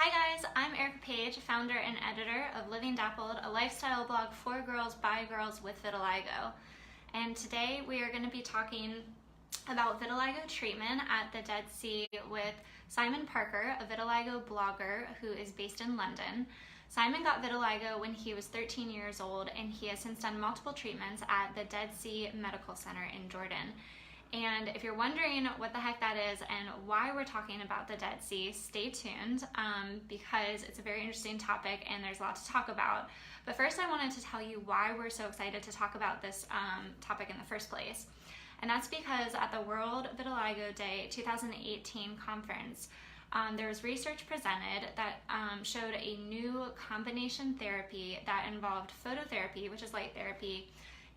Hi guys, I'm Erika Page, founder and editor of Living Dappled, a lifestyle blog for girls by girls with vitiligo. And today we are going to be talking about vitiligo treatment at the Dead Sea with Simon Parker, a vitiligo blogger who is based in London. Simon got vitiligo when he was 13 years old, and he has since done multiple treatments at the Dead Sea Medical Center in Jordan. And if you're wondering what the heck that is and why we're talking about the Dead Sea, stay tuned because it's a very interesting topic and there's a lot to talk about. But first I wanted to tell you why we're so excited to talk about this topic in the first place. And that's because at the World Vitiligo Day 2018 conference, there was research presented that showed a new combination therapy that involved phototherapy, which is light therapy,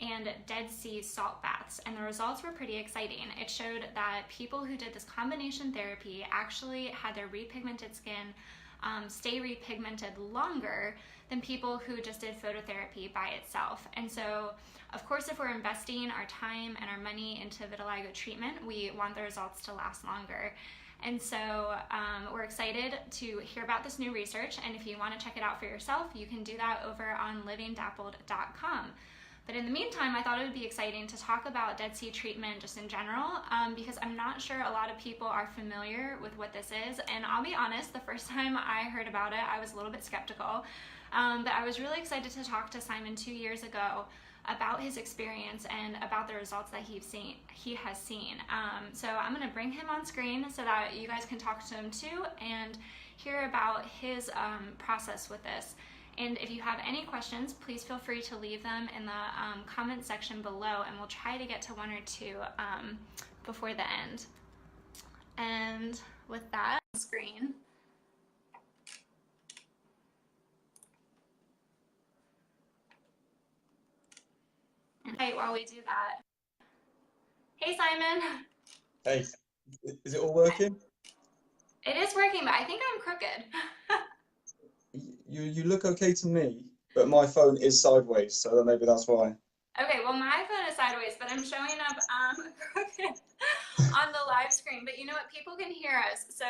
and Dead Sea salt baths, and the results were pretty exciting. It showed that people who did this combination therapy actually had their repigmented skin stay repigmented longer than people who just did phototherapy by itself. And so, of course, if we're investing our time and our money into vitiligo treatment, we want the results to last longer. And so we're excited to hear about this new research, and if you want to check it out for yourself, you can do that over on livingdappled.com. But in the meantime, I thought it would be exciting to talk about Dead Sea treatment just in general because I'm not sure a lot of people are familiar with what this is. And I'll be honest, the first time I heard about it, I was a little bit skeptical. But I was really excited to talk to Simon 2 years ago about his experience and about the results that he has seen. So I'm going to bring him on screen so that you guys can talk to him too and hear about his process with this. And if you have any questions, please feel free to leave them in the comment section below, and we'll try to get to one or two before the end. And with that, screen. And hey, while we do that, hey Simon. Hey, is it all working? It is working, but I think I'm crooked. You look okay to me, but my phone is sideways, so maybe that's why. Okay, well my phone is sideways, but I'm showing up crooked on the live screen. But you know what? People can hear us, so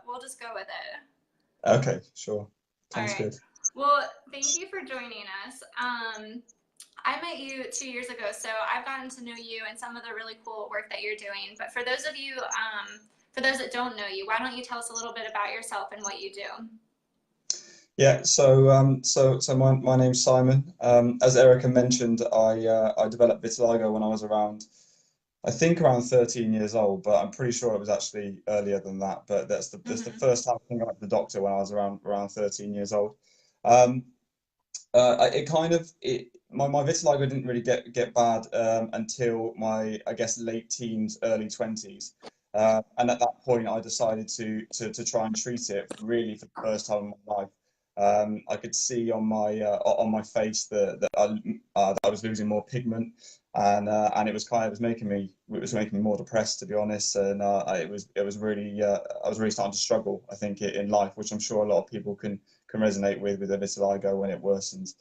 we'll just go with it. Okay, sure. All Sounds right. good. Well, thank you for joining us. I met you 2 years ago, so I've gotten to know you and some of the really cool work that you're doing. But for those of you, for those that don't know you, why don't you tell us a little bit about yourself and what you do? Yeah, so my name's Simon. As Erica mentioned, I developed vitiligo when I was I think around 13 years old, but I'm pretty sure it was actually earlier than that. But that's the first time I think I went to the doctor when I was around 13 years old. Um, it kind of my vitiligo didn't really get bad until my, I guess, late teens, early 20s. And at that point, I decided to try and treat it really for the first time in my life. I could see on my face that I was losing more pigment, and it was making me more depressed, to be honest. And it was really I was really starting to struggle, I think, in life, which I'm sure a lot of people can resonate with their vitiligo when it worsens.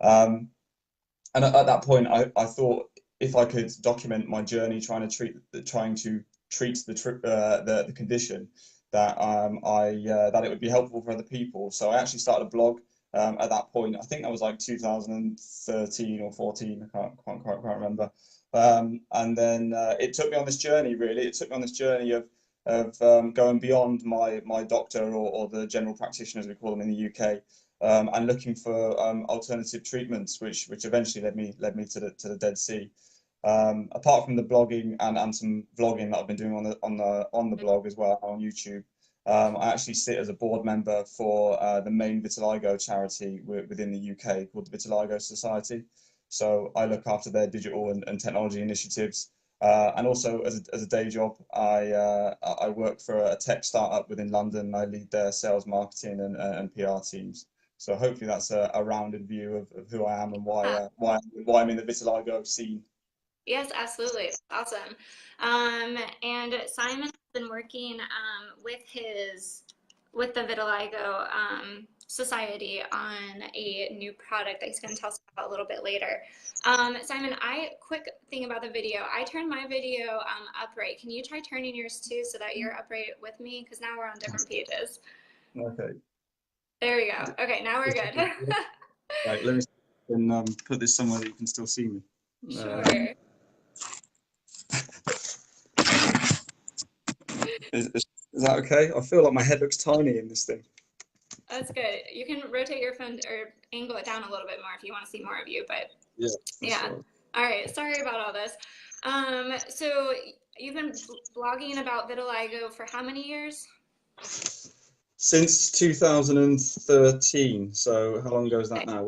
Um, and at that point, I thought if I could document my journey trying to treat the condition, that it would be helpful for other people. So I actually started a blog at that point. I think that was like 2013 or 14. I can't remember. And then it took me on this journey. Really, it took me on this journey of going beyond my doctor or the general practitioners, we call them in the UK, and looking for alternative treatments, which eventually led me to the Dead Sea. Apart from the blogging and some vlogging that I've been doing on the blog as well on YouTube, I actually sit as a board member for the main vitiligo charity within the UK called the Vitiligo Society. So I look after their digital and technology initiatives. And also as a day job, I work for a tech startup within London. I lead their sales, marketing, and PR teams. So hopefully that's a rounded view of who I am and why I'm in the vitiligo scene. Yes, absolutely. That's awesome. And Simon has been working with the Vitiligo Society on a new product that he's going to tell us about a little bit later. Simon, quick thing about the video. I turned my video upright. Can you try turning yours too so that you're upright with me? Because now we're on different pages. Okay. There we go. Okay, now we're good. Right, let me see if I can put this somewhere that you can still see me. Sure. Is that okay? I feel like my head looks tiny in this thing. That's good. You can rotate your phone or angle it down a little bit more if you want to see more of you, but Yeah, that's yeah. right. All right. Sorry about all this. So you've been blogging about vitiligo for how many years? Since 2013. So how long ago is that Okay. now?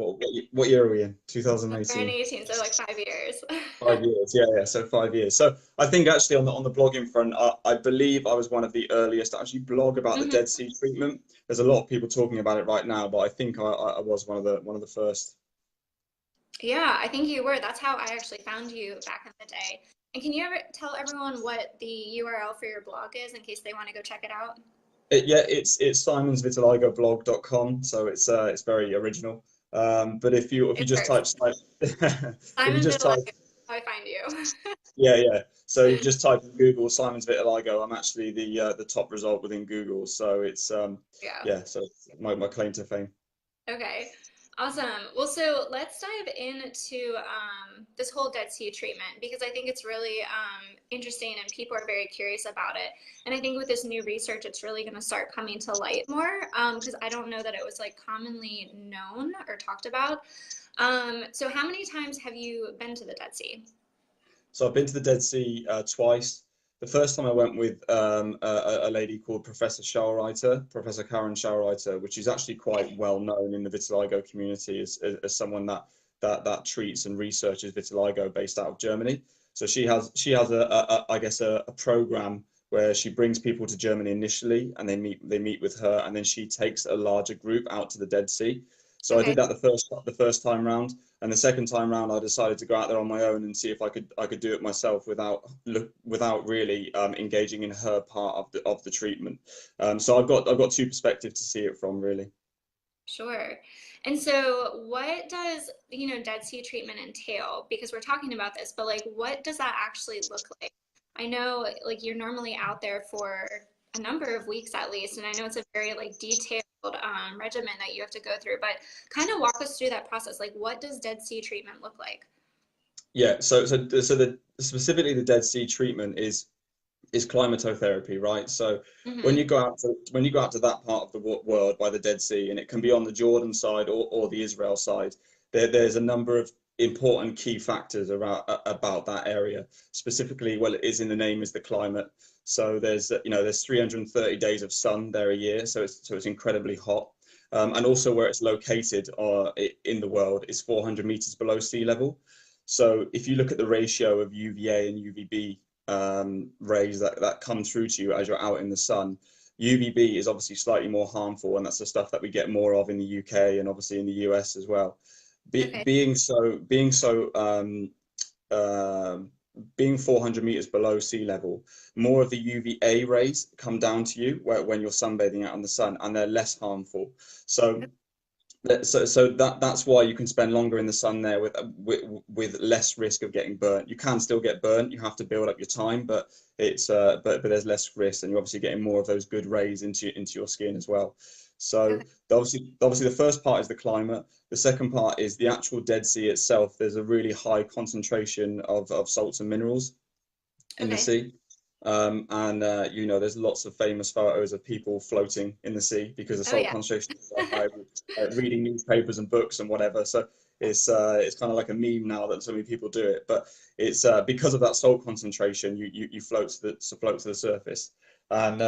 What year are we in? We're in 2018. 18, so like 5 years. 5 years. Yeah, yeah. So 5 years. So I think actually on the blogging front, I believe I was one of the earliest to actually blog about the hmm Dead Sea treatment. There's a lot of people talking about it right now, but I think I was one of the first. Yeah, I think you were. That's how I actually found you back in the day. And can you ever tell everyone what the URL for your blog is in case they want to go check it out? Yeah, it's simonsvitiligoblog.com, so it's very original. But if you It's just perfect. type if you Simon just type Vitiligo, how I find you. yeah. So you just type in Google Simon's Vitiligo. I'm actually the top result within Google. So it's Yeah. yeah. So it's my claim to fame. Okay, awesome. Well, so let's dive into this whole Dead Sea treatment because I think it's really interesting and people are very curious about it. And I think with this new research, it's really going to start coming to light more because I don't know that it was like commonly known or talked about. So how many times have you been to the Dead Sea? So I've been to the Dead Sea twice. The first time I went with a lady called Professor Karen Schaureiter, which is actually quite well known in the vitiligo community as someone that treats and researches vitiligo based out of Germany. So she has I guess a program where she brings people to Germany initially, and they meet with her, and then she takes a larger group out to the Dead Sea. So I Okay, did that the first time round. And the second time round, I decided to go out there on my own and see if I could do it myself without really engaging in her part of the treatment. So I've got two perspectives to see it from, really. sure. And so what does, Dead Sea treatment entail? Because we're talking about this, but like what does that actually look like? I know like you're normally out there for a number of weeks at least, and I know it's a very like detailed regimen that you have to go through, but kind of walk us through that process. Like what does Dead Sea treatment look like? Yeah. So the specifically the Dead Sea treatment is climatotherapy, right? So when hmm you go out to that part of the world by the Dead Sea, and it can be on the Jordan side or the Israel side, there's a number of important key factors about that area. Specifically, well, it is in the name is the climate. So there's 330 days of sun there a year, so it's incredibly hot. And also where it's located in the world is 400 meters below sea level. So if you look at the ratio of UVA and UVB rays that come through to you as you're out in the sun. UVB is obviously slightly more harmful, and that's the stuff that we get more of in the UK and obviously in the US as well. Be, Okay. being so being so uh, being 400 meters below sea level, more of the UVA rays come down to you when you're sunbathing out in the sun, and they're less harmful. So that's why you can spend longer in the sun there with less risk of getting burnt. You can still get burnt. You have to build up your time, but but there's less risk, and you're obviously getting more of those good rays into your skin as well. So Okay. obviously the first part is the climate. The second part is the actual Dead Sea itself. There's a really high concentration of salts and minerals in the Okay. sea. And there's lots of famous photos of people floating in the sea because the Oh salt yeah. concentration is so high, reading newspapers and books and whatever. So it's kind of like a meme now that so many people do it. But it's because of that salt concentration, you float to the surface. And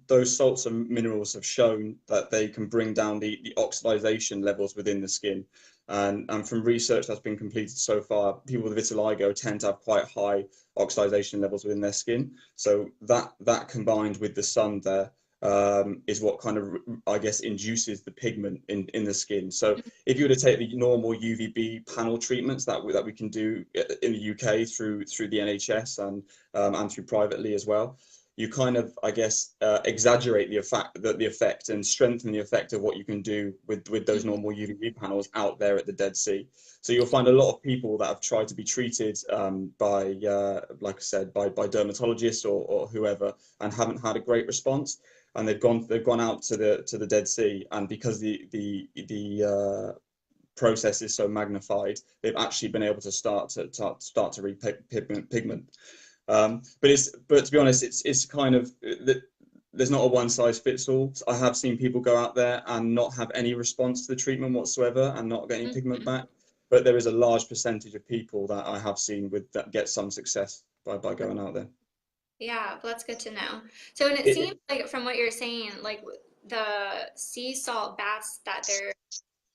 those salts and minerals have shown that they can bring down the oxidation levels within the skin. And from research that's been completed so far, people with vitiligo tend to have quite high oxidation levels within their skin. So that combined with the sun there is what kind of, I guess, induces the pigment in the skin. So if you were to take the normal UVB panel treatments that we can do in the UK through the NHS and through privately as well, you kind of, I guess, exaggerate the effect and strengthen the effect of what you can do with those hmm normal UVB panels out there at the Dead Sea. So you'll find a lot of people that have tried to be treated like I said, by dermatologists or whoever, and haven't had a great response. and they've gone out to the Dead Sea, and because process is so magnified, they've actually been able to start to repigment. But to be honest, it's kind of there's not a one size fits all. I have seen people go out there and not have any response to the treatment whatsoever and not get any pigment back. But there is a large percentage of people that I have seen that get some success by going out there. Yeah, well, that's good to know. So, and it seems like from what you're saying, like the sea salt baths that they're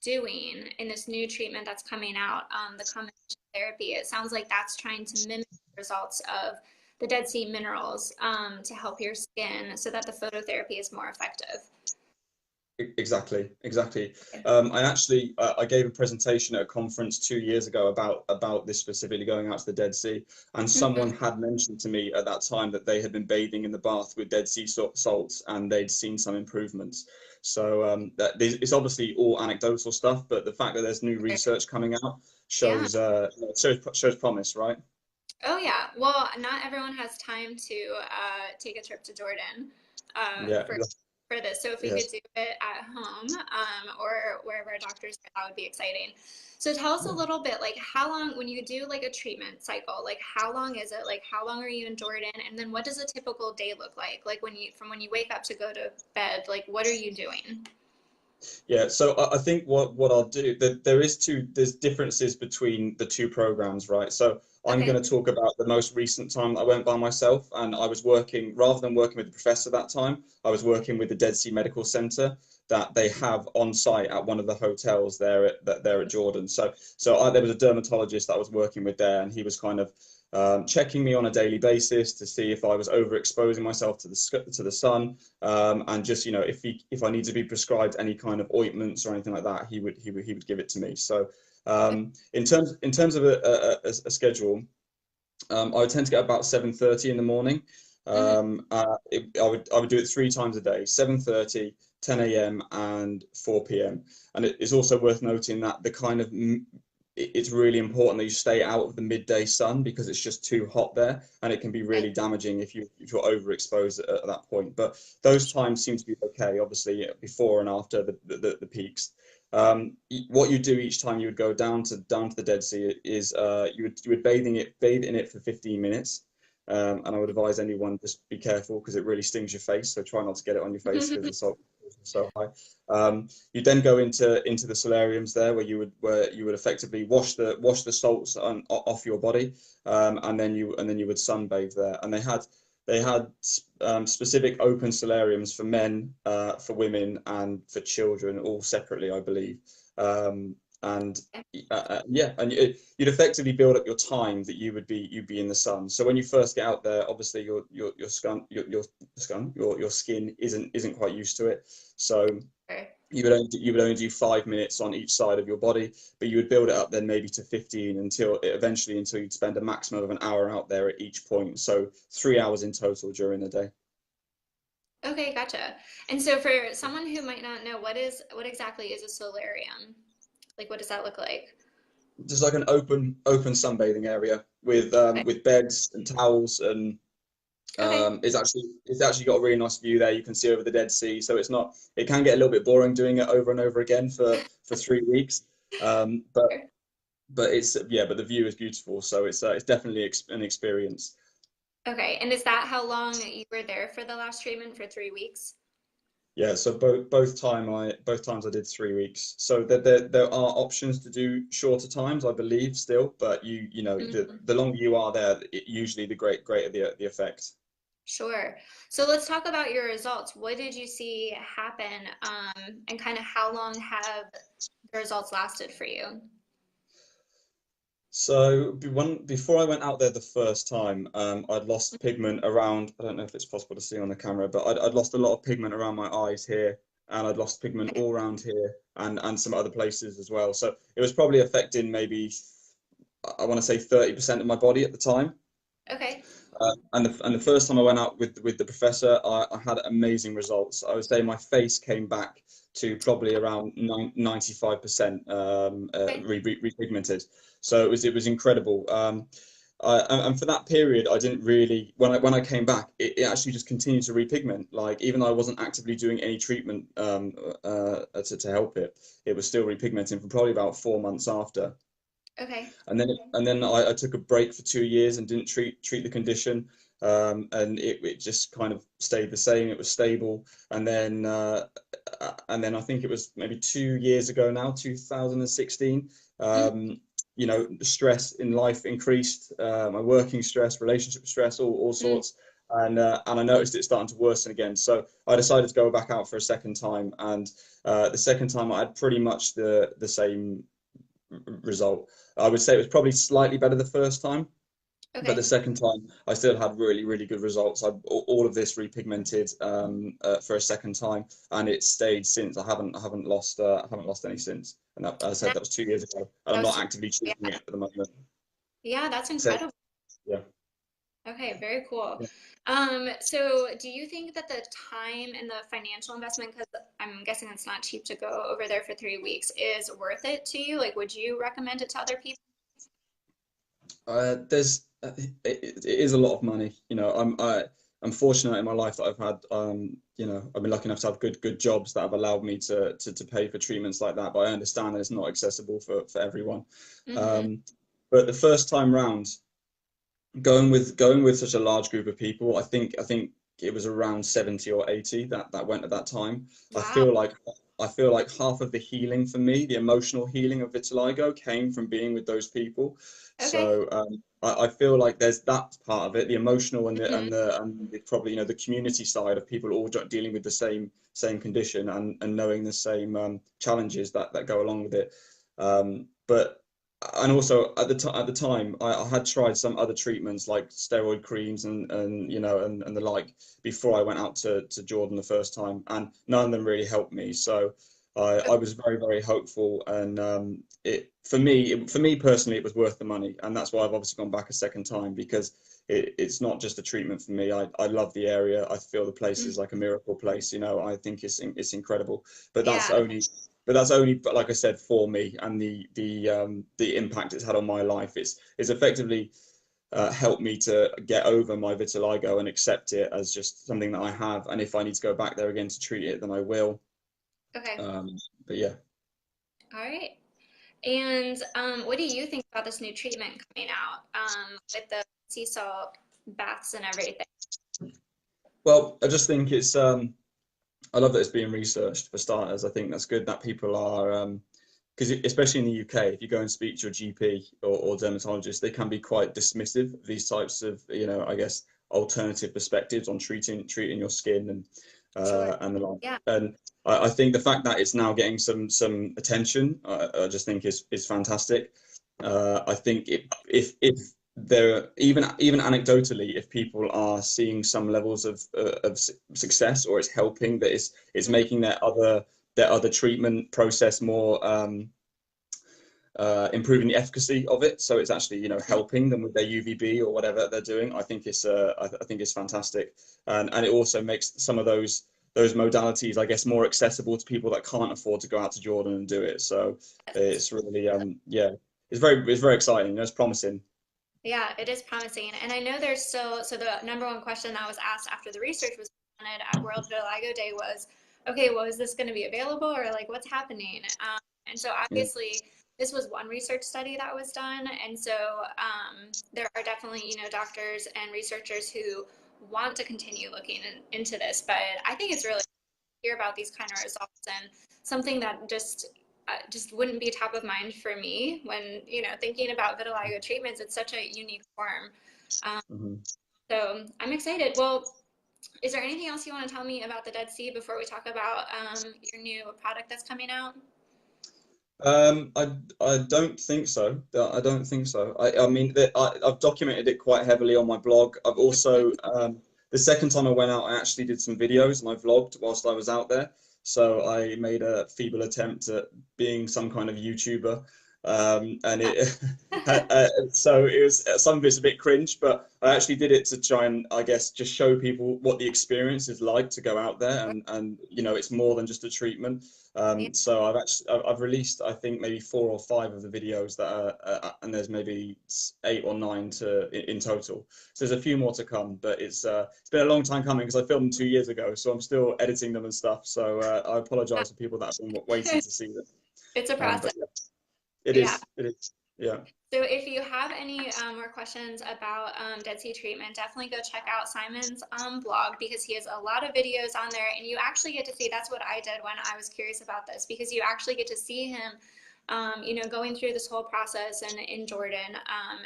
doing in this new treatment that's coming out, the combination therapy, it sounds like that's trying to mimic the results of the Dead Sea minerals to help your skin so that the phototherapy is more effective. Exactly. I gave a presentation at a conference 2 years ago about this specifically going out to the Dead Sea, and someone had mentioned to me at that time that they had been bathing in the bath with Dead Sea salts and they'd seen some improvements. So it's obviously all anecdotal stuff, but the fact that there's new research coming out shows shows promise, right? Oh yeah. Well, not everyone has time to take a trip to Jordan Yeah. for this. So if we Yes. could do it at home or wherever our doctors are, that would be exciting. So tell us a little bit, like how long, when you do like a treatment cycle, like how long is it? Like how long are you in Jordan? And then what does a typical day look like? Like from when you wake up to go to bed, like what are you doing? Yeah, so I think what I'll do, that there's differences between the two programs, right? So I'm Okay. going to talk about the most recent time that I went by myself, and I was working, rather than working with the professor that time, I was working with the Dead Sea Medical Center that they have on site at one of the hotels there at Jordan. There was a dermatologist that I was working with there, and he was kind of checking me on a daily basis to see if I was overexposing myself to the sun, and just if I need to be prescribed any kind of ointments or anything like that, he would give it to me. So in terms of a schedule, I would tend to get about 7:30 in the morning. I would do it 3 times a day: 7:30, 10 a.m. and 4 p.m. And it's also worth noting that it's really important that you stay out of the midday sun because it's just too hot there, and it can be really damaging if you're overexposed at that point. But those times seem to be okay, obviously before and after the peaks. What you do each time you would go down to the Dead Sea is you would bathe in it for 15 minutes. And I would advise anyone just be careful because it really stings your face. So try not to get it on your face because the salt is so high. You then go into the solariums there where you would effectively wash the salts off your body, and then you would sunbathe there. And they had specific open solariums for men, for women, and for children, all separately, I believe. And yeah, and you'd effectively build up your time that you'd be in the sun. So when you first get out there, obviously your skin isn't quite used to it. So you would only do 5 minutes on each side of your body, but you would build it up then maybe to 15 until you'd spend a maximum of an hour out there at each point. So 3 hours in total during the day. Okay, gotcha. And so for someone who might not know, what exactly is a solarium? Like, what does that look like? Just like an open sunbathing area with Okay. beds and towels, and Okay. it's actually got a really nice view there. You can see over the Dead Sea, so it can get a little bit boring doing it over and over again for 3 weeks. But but the view is beautiful, so it's definitely an experience. Okay. And is that how long you were there for the last treatment, for 3 weeks? Yeah, so both times I did 3 weeks. So there are options to do shorter times, I believe, still, but the longer you are there, usually the greater the effect. Sure. So let's talk about your results. What did you see happen, and kind of how long have the results lasted for you? So before I went out there the first time, I'd lost pigment around, I don't know if it's possible to see on the camera, but I'd lost a lot of pigment around my eyes here, and I'd lost pigment all around here and some other places as well. So it was probably affecting maybe, I want to say 30% of my body at the time. Okay. And the first time I went out with the professor, I had amazing results. I would say my face came back to probably around 95% Okay. repigmented. So it was incredible. And for that period, I didn't really, when I came back, it actually just continued to repigment. Like even though I wasn't actively doing any treatment to help it, it was still repigmenting for probably about 4 months after. Okay. And then I took a break for 2 years and didn't treat the condition, and it just kind of stayed the same. It was stable, and then I think it was maybe 2 years ago now, 2016. Mhm. The stress in life increased, my working stress, relationship stress, all Mm. sorts, and I noticed it starting to worsen again. So I decided to go back out for a second time, and the second time I had pretty much the same result. I would say it was probably slightly better the first time, but the Okay. second time I still had really, really good results. All of this repigmented for a second time, and it's stayed since. I haven't lost any since. And that, as I said, That, that was 2 years ago, and that I'm was not too, actively yeah. treating it at the moment. Yeah, that's So incredible. yeah, Okay, very cool. yeah. So do you think that the time and the financial investment, because I'm guessing it's not cheap to go over there for 3 weeks, is worth it to you? Like, would you recommend it to other people? There's it is a lot of money. I'm fortunate in my life that I've had I've been lucky enough to have good jobs that have allowed me to pay for treatments like that. But I understand that it's not accessible for everyone. Mm-hmm. But the first time round, going with such a large group of people, I think it was around 70 or 80 that went at that time. I Wow. feel like I feel like half of the healing for me, the emotional healing of vitiligo, came from being with those people. Okay. So I feel like there's that part of it, the emotional and the Hmm. and the and the, probably the community side of people all dealing with the same condition and knowing the same challenges that go along with it. But and also at the time I had tried some other treatments like steroid creams and the like before I went out to Jordan the first time, and none of them really helped me. So I was very, very hopeful, and it for me personally it was worth the money, and that's why I've obviously gone back a second time, because it's not just a treatment for me. I love the area. I feel the place Mm. is like a miracle place. I think it's incredible. But that's Yeah. only but that's only, but like I said, for me, and the impact it's had on my life. It's effectively helped me to get over my vitiligo and accept it as just something that I have. And if I need to go back there again to treat it, then I will. Okay. Um, but yeah. All right. And what do you think about this new treatment coming out with the sea salt baths and everything? Well, I just think I love that it's being researched for starters. I think that's good that people are, because especially in the UK, if you go and speak to a GP or dermatologist, they can be quite dismissive of these types of, I guess, alternative perspectives on treating your skin Sure. and the like. Yeah. And I think the fact that it's now getting some attention, I just think is fantastic. I think if there, even anecdotally, if people are seeing some levels of success, or it's helping, that it's Mhm. making their other treatment process more, improving the efficacy of it, so it's actually helping them with their UVB or whatever they're doing. I think it's fantastic, and it also makes some of those modalities, I guess, more accessible to people that can't afford to go out to Jordan and do it. So Yes. it's really yeah, it's very exciting. It's promising. Yeah, it is promising. And I know there's still, so the number one question that was asked after the research was presented at World Vitiligo Day was, okay, well, is this going to be available or like what's happening? And so Yeah. obviously this was one research study that was done. And so there are definitely, doctors and researchers who want to continue looking into this. But I think it's really hear about these kind of results, and something that just wouldn't be top of mind for me when thinking about vitiligo treatments. It's such a unique form, um, Mhm. so I'm excited. Well, is there anything else you want to tell me about the Dead Sea before we talk about your new product that's coming out? I don't think so. I don't think so. I mean that I've documented it quite heavily on my blog. I've also the second time I went out, I actually did some videos and I vlogged whilst I was out there. So I made a feeble attempt at being some kind of YouTuber. And it so it was some of it's a bit cringe, but I actually did it to try and, I guess, just show people what the experience is like to go out there, and you know, it's more than just a treatment. Yeah. So I've released, I think, maybe 4 or 5 of the videos that are, and there's maybe 8 or 9 in total. So there's a few more to come, but it's been a long time coming because I filmed them 2 years ago, so I'm still editing them and stuff. So I apologize for people that have been waiting to see them. It's a process. But yeah, it Yeah. is, it is, yeah. So if you have any more questions about Dead Sea treatment, definitely go check out Simon's blog, because he has a lot of videos on there, and you actually get to see, that's what I did when I was curious about this, because you actually get to see him, you know, going through this whole process in Jordan.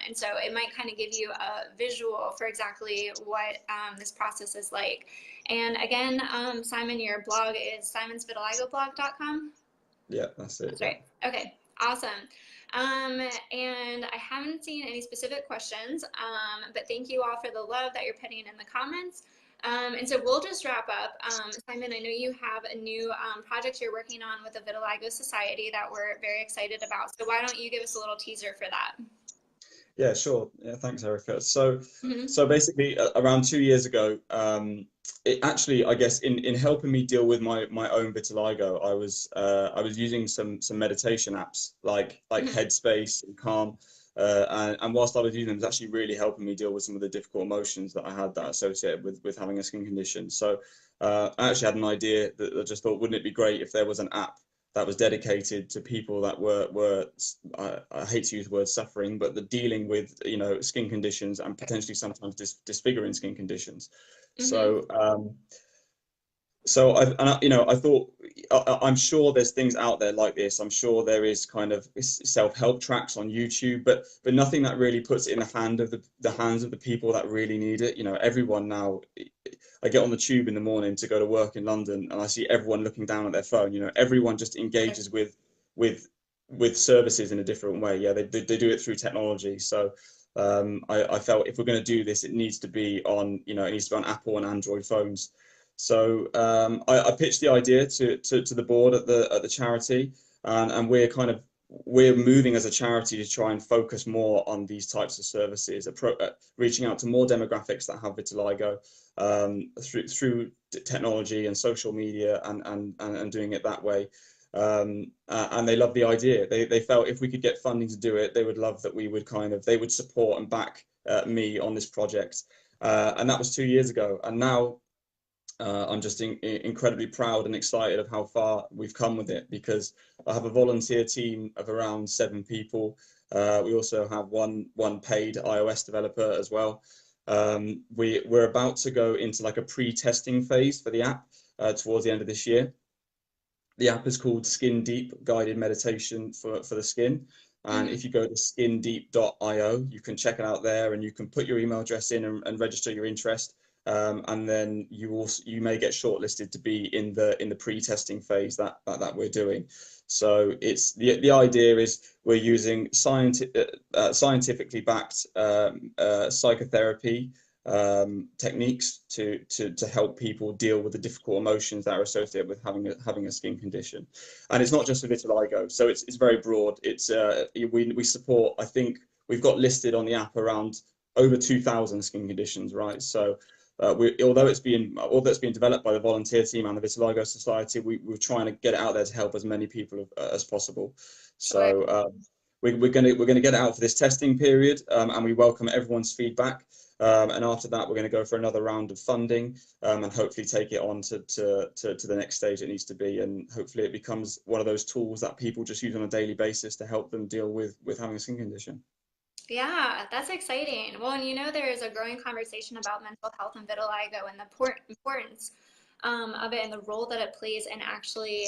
And so it might kind of give you a visual for exactly what this process is like. And again, Simon, your blog is simonsvitiligoblog.com. Yeah, that's it. That's right. Okay, awesome. And I haven't seen any specific questions, but thank you all for the love that you're putting in the comments. And so we'll just wrap up. Simon, I know you have a new project you're working on with the Vitiligo Society that we're very excited about. So why don't you give us a little teaser for that? Yeah, sure. Yeah, thanks, Erica. So, Mm-hmm. so basically, around 2 years ago, it actually, I guess, in helping me deal with my own vitiligo, I was using some meditation apps like Mm-hmm. Headspace and Calm, and whilst I was using them, it was actually really helping me deal with some of the difficult emotions that I had that associated with having a skin condition. So, I actually had an idea that I just thought, wouldn't it be great if there was an app that was dedicated to people that were I hate to use the word suffering, but the dealing with, you know, skin conditions and potentially sometimes disfiguring skin conditions. Mm-hmm. So you know, I thought, I'm sure there's things out there like this. I'm sure there is kind of self-help tracks on YouTube, but nothing that really puts it in the hands of the people that really need it. You know, everyone now. I get on the tube in the morning to go to work in London, and I see everyone looking down at their phone. You know, everyone just engages with with services in a different way. Yeah, they do it through technology. So I felt if we're going to do this, it needs to be on, you know, it needs to be on Apple and Android phones. So I pitched the idea to the board at the charity, and we're moving as a charity to try and focus more on these types of services, reaching out to more demographics that have vitiligo, through technology and social media, and doing it that way. And they loved the idea. They felt if we could get funding to do it, they would love that we would they would support and back me on this project. And that was 2 years ago. And now I'm just incredibly proud and excited of how far we've come with it, because I have a volunteer team of around 7 people. We also have one paid iOS developer as well. We're about to go into like a pre-testing phase for the app towards the end of this year. The app is called Skin Deep Guided Meditation for the skin. And Mm-hmm. if you go to skindeep.io, you can check it out there, and you can put your email address in and register your interest. And then you may get shortlisted to be in the pre-testing phase that we're doing. So it's the idea is we're using scientifically backed psychotherapy techniques to help people deal with the difficult emotions that are associated with having a skin condition. And it's not just for vitiligo, so it's very broad. It's we support, I think we've got listed on the app around over 2,000 skin conditions, right? So although it's being developed by the volunteer team and the Vitiligo Society, we're trying to get it out there to help as many people as possible. Sure. So we're gonna get it out for this testing period, and we welcome everyone's feedback. And after that, we're going to go for another round of funding, and hopefully take it on to the next stage it needs to be. And hopefully it becomes one of those tools that people just use on a daily basis to help them deal with having a skin condition. Yeah, that's exciting. Well, and you know, there is a growing conversation about mental health and vitiligo, and the importance of it, and the role that it plays in actually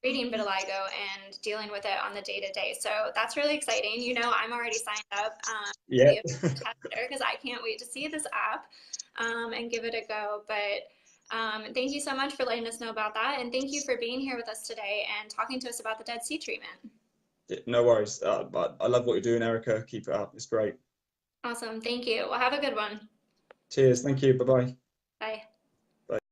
treating vitiligo and dealing with it on the day to day. So that's really exciting. You know, I'm already signed up to Yeah. be a tester, because I can't wait to see this app and give it a go. But thank you so much for letting us know about that. And thank you for being here with us today and talking to us about the Dead Sea treatment. No worries. But I love what you're doing, Erica. Keep it up. It's great. Awesome. Thank you. Well, have a good one. Cheers. Thank you. Bye bye. Bye.